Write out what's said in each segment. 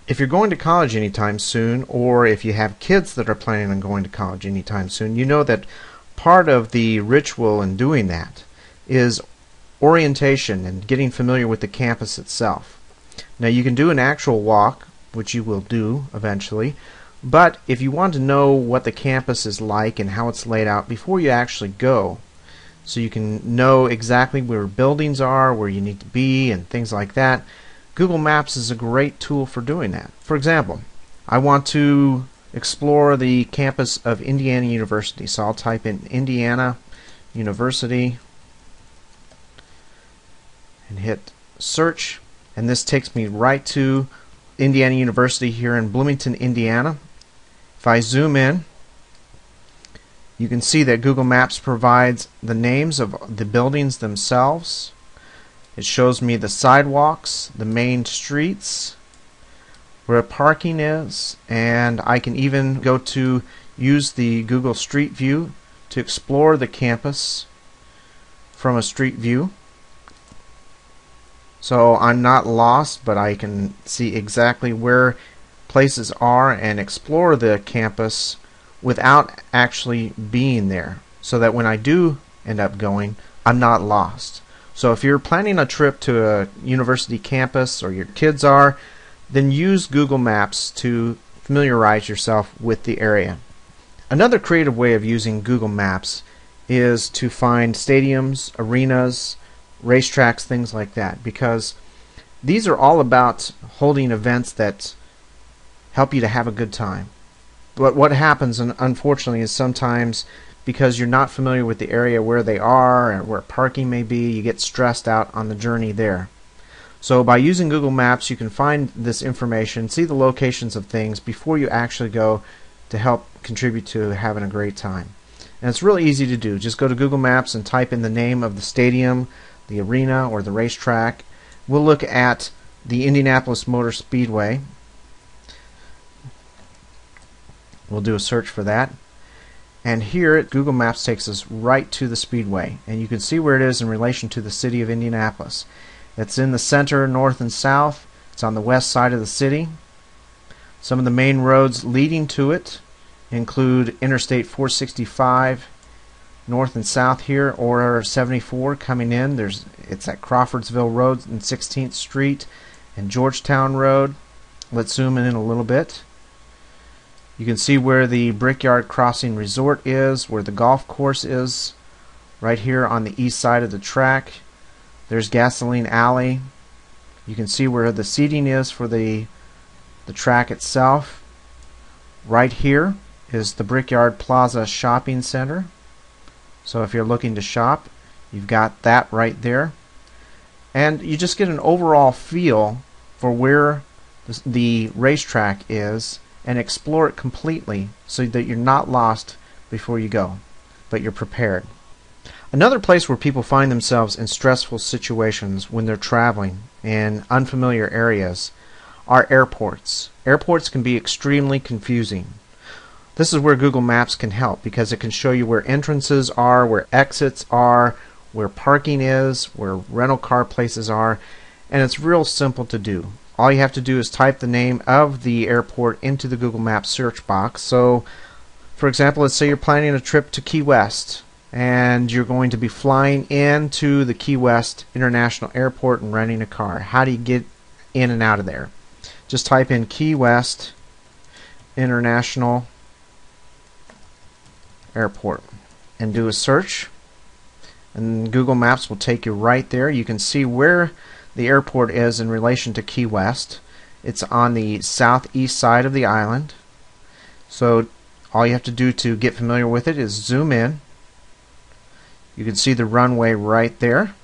If you're going to college anytime soon, or if you have kids that are planning on going to college anytime soon, you know that part of the ritual in doing that is orientation and getting familiar with the campus itself. Now you can do an actual walk, which you will do eventually, but if you want to know what the campus is like and how it's laid out before you actually go, so you can know exactly where buildings are, where you need to be, and things like that, Google Maps is a great tool for doing that. For example, I want to explore the campus of Indiana University, so I'll type in Indiana University and hit search, and this takes me right to Indiana University here in Bloomington, Indiana. If I zoom in, you can see that Google Maps provides the names of the buildings themselves. It shows me the sidewalks, the main streets, where parking is, and I can even go to use the Google Street View to explore the campus from a street view. So I'm not lost, but I can see exactly where places are and explore the campus without actually being there, so that when I do end up going, I'm not lost. So if you're planning a trip to a university campus, or your kids are, then use Google Maps to familiarize yourself with the area. Another creative way of using Google Maps is to find stadiums, arenas, racetracks, things like that, because these are all about holding events that help you to have a good time. But what happens, unfortunately, is sometimes because you're not familiar with the area where they are and where parking may be, you get stressed out on the journey there. So by using Google Maps, you can find this information, see the locations of things before you actually go, to help contribute to having a great time. And it's really easy to do. Just go to Google Maps and type in the name of the stadium, the arena, or the racetrack. We'll look at the Indianapolis Motor Speedway. We'll do a search for that. And here Google Maps takes us right to the speedway, and you can see where it is in relation to the city of Indianapolis. It's in the center, north and south. It's on the west side of the city. Some of the main roads leading to it include Interstate 465 north and south here, or 74 coming in. It's at Crawfordsville Road and 16th Street and Georgetown Road. Let's zoom in a little bit. You can see where the Brickyard Crossing Resort is, where the golf course is, right here on the east side of the track. There's Gasoline Alley. You can see where the seating is for the track itself. Right here is the Brickyard Plaza Shopping Center. So if you're looking to shop, you've got that right there. And you just get an overall feel for where the racetrack is, and explore it completely so that you're not lost before you go, but you're prepared. Another place where people find themselves in stressful situations when they're traveling in unfamiliar areas are airports. Airports can be extremely confusing. This is where Google Maps can help, because it can show you where entrances are, where exits are, where parking is, where rental car places are, and it's real simple to do. All you have to do is type the name of the airport into the Google Maps search box. So, for example, let's say you're planning a trip to Key West, and you're going to be flying into the Key West International Airport and renting a car. How do you get in and out of there? Just type in Key West International Airport and do a search, and Google Maps will take you right there. You can see where the airport is in relation to Key West. It's on the southeast side of the island. So all you have to do to get familiar with it is zoom in. You can see the runway right there,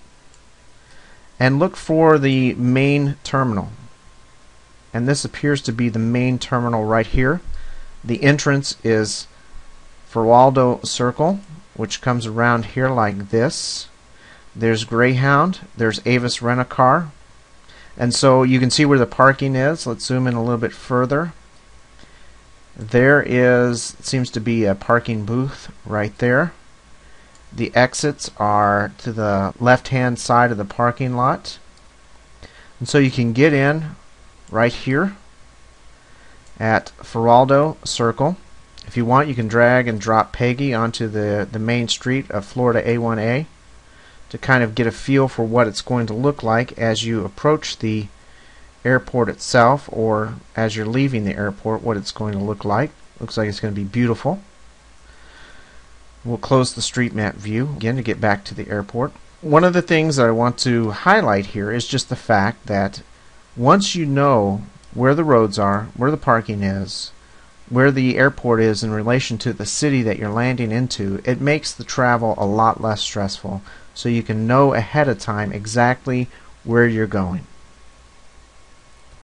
and look for the main terminal. And this appears to be the main terminal right here. The entrance is Ferwaldo Circle, which comes around here like this. There's Greyhound, there's Avis Rent-A-Car, and so you can see where the parking is. Let's zoom in a little bit further. There seems to be a parking booth right there. The exits are to the left-hand side of the parking lot, and so you can get in right here At Feraldo, circle. If you want, you can drag and drop Peggy onto the main street of Florida A1A to kind of get a feel for what it's going to look like as you approach the airport itself, or as you're leaving the airport, what it's going to look like. Looks like it's going to be beautiful. We'll close the street map view again to get back to the airport. One of the things that I want to highlight here is just the fact that once you know where the roads are, where the parking is, where the airport is in relation to the city that you're landing into, it makes the travel a lot less stressful, so you can know ahead of time exactly where you're going.